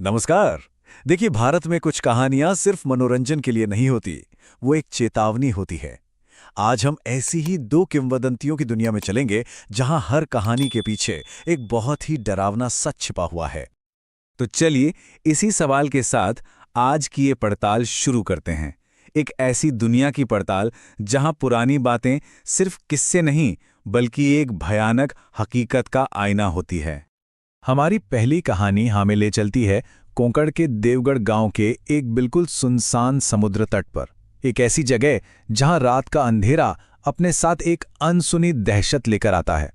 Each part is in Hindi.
नमस्कार। देखिए, भारत में कुछ कहानियां सिर्फ मनोरंजन के लिए नहीं होती, वो एक चेतावनी होती है। आज हम ऐसी ही दो किंवदंतियों की दुनिया में चलेंगे, जहां हर कहानी के पीछे एक बहुत ही डरावना सच छिपा हुआ है। तो चलिए, इसी सवाल के साथ आज की ये पड़ताल शुरू करते हैं। एक ऐसी दुनिया की पड़ताल जहां पुरानी बातें सिर्फ किस्से नहीं, बल्कि एक भयानक हकीकत का आईना होती है। हमारी पहली कहानी हमें ले चलती है कोंकण के देवगढ़ गांव के एक बिल्कुल सुनसान समुद्र तट पर। एक ऐसी जगह जहां रात का अंधेरा अपने साथ एक अनसुनी दहशत लेकर आता है।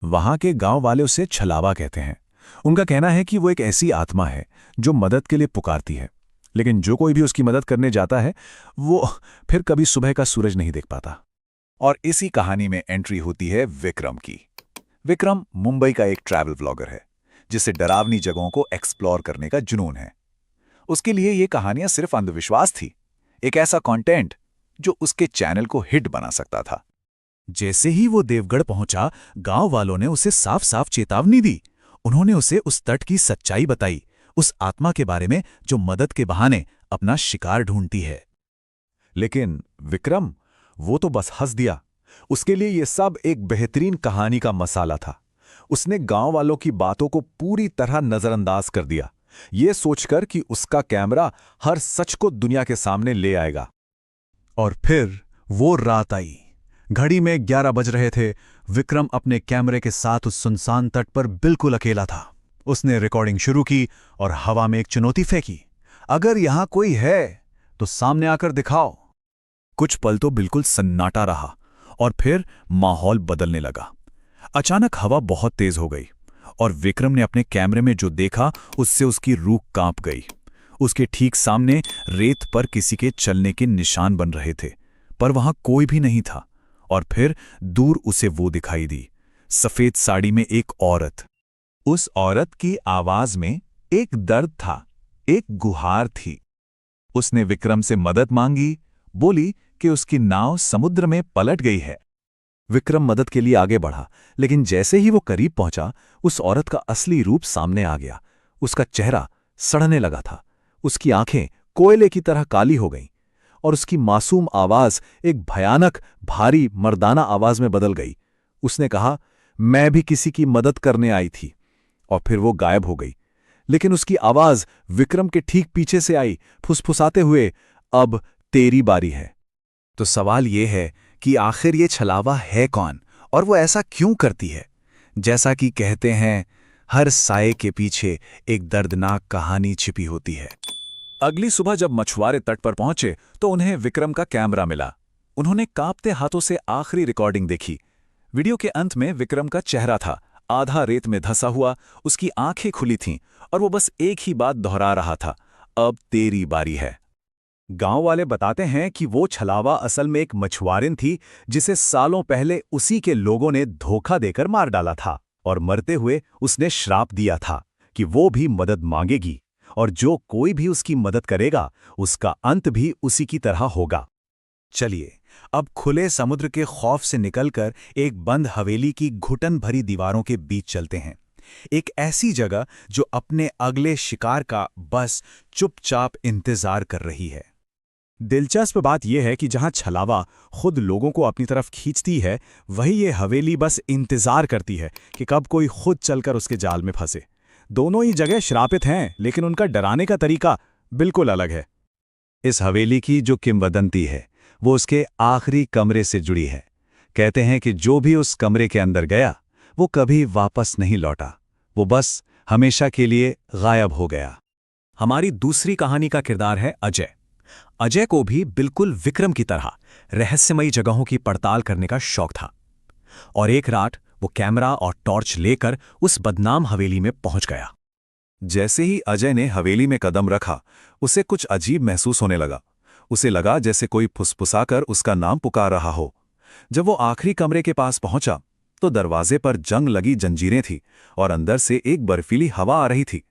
वहां के गांव वाले उसे छलावा कहते हैं। उनका कहना है कि वो एक ऐसी आत्मा है जो मदद के लिए पुकारती है, लेकिन जो कोई भी उसकी मदद करने जाता है वो फिर कभी सुबह का सूरज नहीं देख पाता। और इसी कहानी में एंट्री होती है विक्रम की। विक्रम मुंबई का एक ट्रैवल व्लॉगर है जिसे डरावनी जगहों को एक्सप्लोर करने का जुनून है। उसके लिए ये कहानियां सिर्फ अंधविश्वास थी, एक ऐसा कंटेंट जो उसके चैनल को हिट बना सकता था। जैसे ही वो देवगढ़ पहुंचा, गांव वालों ने उसे साफ साफ चेतावनी दी। उन्होंने उसे उस तट की सच्चाई बताई, उस आत्मा के बारे में जो मदद के बहाने अपना शिकार ढूंढती है। लेकिन विक्रम, वो तो बस हंस दिया। उसके लिए ये सब एक बेहतरीन कहानी का मसाला था। उसने गांव वालों की बातों को पूरी तरह नजरअंदाज कर दिया, ये सोचकर कि उसका कैमरा हर सच को दुनिया के सामने ले आएगा। और फिर वो रात आई। घड़ी में 11 बज रहे थे। विक्रम अपने कैमरे के साथ उस सुनसान तट पर बिल्कुल अकेला था। उसने रिकॉर्डिंग शुरू की और हवा में एक चुनौती फेंकी, अगर यहां कोई है तो सामने आकर दिखाओ। कुछ पल तो बिल्कुल सन्नाटा रहा और फिर माहौल बदलने लगा। अचानक हवा बहुत तेज हो गई और विक्रम ने अपने कैमरे में जो देखा उससे उसकी रूह कांप गई। उसके ठीक सामने रेत पर किसी के चलने के निशान बन रहे थे, पर वहां कोई भी नहीं था। और फिर दूर उसे वो दिखाई दी, सफेद साड़ी में एक औरत। उस औरत की आवाज में एक दर्द था, एक गुहार थी। उसने विक्रम से मदद मांगी, बोली कि उसकी नाव समुद्र में पलट गई है। विक्रम मदद के लिए आगे बढ़ा, लेकिन जैसे ही वो करीब पहुंचा, उस औरत का असली रूप सामने आ गया। उसका चेहरा सड़ने लगा था, उसकी आंखें कोयले की तरह काली हो गईं और उसकी मासूम आवाज एक भयानक, भारी, मर्दाना आवाज में बदल गई। उसने कहा, मैं भी किसी की मदद करने आई थी। और फिर वो गायब हो गई। लेकिन उसकी आवाज विक्रम के ठीक पीछे से आई, फुसफुसाते हुए, अब तेरी बारी है। तो सवाल ये है कि आखिर ये छलावा है कौन और वो ऐसा क्यों करती है? जैसा कि कहते हैं, हर साये के पीछे एक दर्दनाक कहानी छिपी होती है। अगली सुबह जब मछुआरे तट पर पहुंचे तो उन्हें विक्रम का कैमरा मिला। उन्होंने कांपते हाथों से आखिरी रिकॉर्डिंग देखी। वीडियो के अंत में विक्रम का चेहरा था, आधा रेत में धंसा हुआ, उसकी आंखें खुली थीं और वो बस एक ही बात दोहरा रहा था, अब तेरी बारी है। गांव वाले बताते हैं कि वो छलावा असल में एक मछुआरिन थी जिसे सालों पहले उसी के लोगों ने धोखा देकर मार डाला था, और मरते हुए उसने श्राप दिया था कि वो भी मदद मांगेगी और जो कोई भी उसकी मदद करेगा उसका अंत भी उसी की तरह होगा। चलिए, अब खुले समुद्र के खौफ से निकलकर एक बंद हवेली की घुटन भरी दीवारों के बीच चलते हैं। एक ऐसी जगह जो अपने अगले शिकार का बस चुपचाप इंतजार कर रही है। दिलचस्प बात यह है कि जहां छलावा खुद लोगों को अपनी तरफ खींचती है, वही ये हवेली बस इंतजार करती है कि कब कोई खुद चलकर उसके जाल में फंसे। दोनों ही जगह श्रापित हैं, लेकिन उनका डराने का तरीका बिल्कुल अलग है। इस हवेली की जो किंवदंती है वो उसके आखिरी कमरे से जुड़ी है। कहते हैं कि जो भी उस कमरे के अंदर गया वो कभी वापस नहीं लौटा, वो बस हमेशा के लिए गायब हो गया। हमारी दूसरी कहानी का किरदार है अजय। अजय को भी बिल्कुल विक्रम की तरह रहस्यमयी जगहों की पड़ताल करने का शौक था। और एक रात वो कैमरा और टॉर्च लेकर उस बदनाम हवेली में पहुंच गया। जैसे ही अजय ने हवेली में कदम रखा, उसे कुछ अजीब महसूस होने लगा। उसे लगा जैसे कोई फुसफुसाकर उसका नाम पुकार रहा हो। जब वो आखिरी कमरे के पास पहुंचा तो दरवाजे पर जंग लगी जंजीरें थी और अंदर से एक बर्फीली हवा आ रही थी।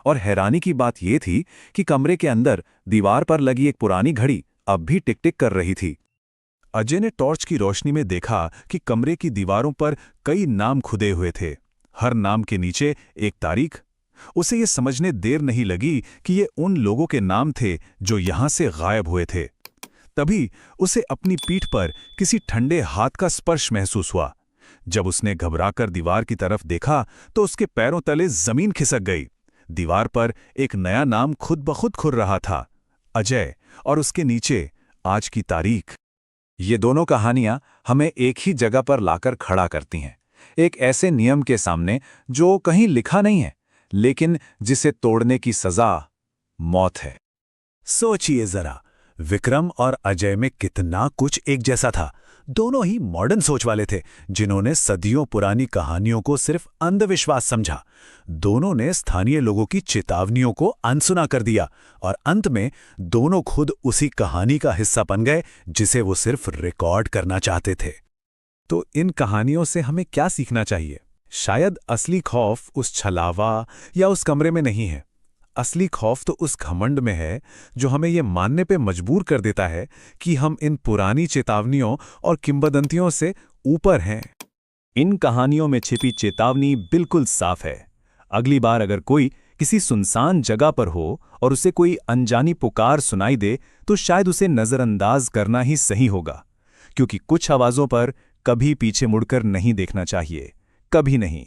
और हैरानी की बात यह थी कि कमरे के अंदर दीवार पर लगी एक पुरानी घड़ी अब भी टिक टिक कर रही थी। अजय ने टॉर्च की रोशनी में देखा कि कमरे की दीवारों पर कई नाम खुदे हुए थे। हर नाम के नीचे एक तारीख। उसे ये समझने देर नहीं लगी कि ये उन लोगों के नाम थे जो यहां से गायब हुए थे। तभी उसे अपनी पीठ पर किसी ठंडे हाथ का स्पर्श महसूस हुआ। जब उसने घबराकर दीवार की तरफ देखा तो उसके पैरों तले जमीन खिसक गई। दीवार पर एक नया नाम खुद ब खुद खुर रहा था, अजय, और उसके नीचे आज की तारीख। ये दोनों कहानियां हमें एक ही जगह पर लाकर खड़ा करती हैं, एक ऐसे नियम के सामने जो कहीं लिखा नहीं है, लेकिन जिसे तोड़ने की सजा मौत है। सोचिए जरा, विक्रम और अजय में कितना कुछ एक जैसा था। दोनों ही मॉडर्न सोच वाले थे, जिन्होंने सदियों पुरानी कहानियों को सिर्फ अंधविश्वास समझा। दोनों ने स्थानीय लोगों की चेतावनियों को अनसुना कर दिया, और अंत में दोनों खुद उसी कहानी का हिस्सा बन गए जिसे वो सिर्फ रिकॉर्ड करना चाहते थे। तो इन कहानियों से हमें क्या सीखना चाहिए? शायद असली खौफ उस छलावा या उस कमरे में नहीं है। असली खौफ तो उस घमंड में है जो हमें ये मानने पे मजबूर कर देता है कि हम इन पुरानी चेतावनियों और किंवदंतियों से ऊपर हैं। इन कहानियों में छिपी चेतावनी बिल्कुल साफ है। अगली बार अगर कोई किसी सुनसान जगह पर हो और उसे कोई अनजानी पुकार सुनाई दे, तो शायद उसे नजरअंदाज करना ही सही होगा, क्योंकि कुछ आवाजों पर कभी पीछे मुड़कर नहीं देखना चाहिए, कभी नहीं।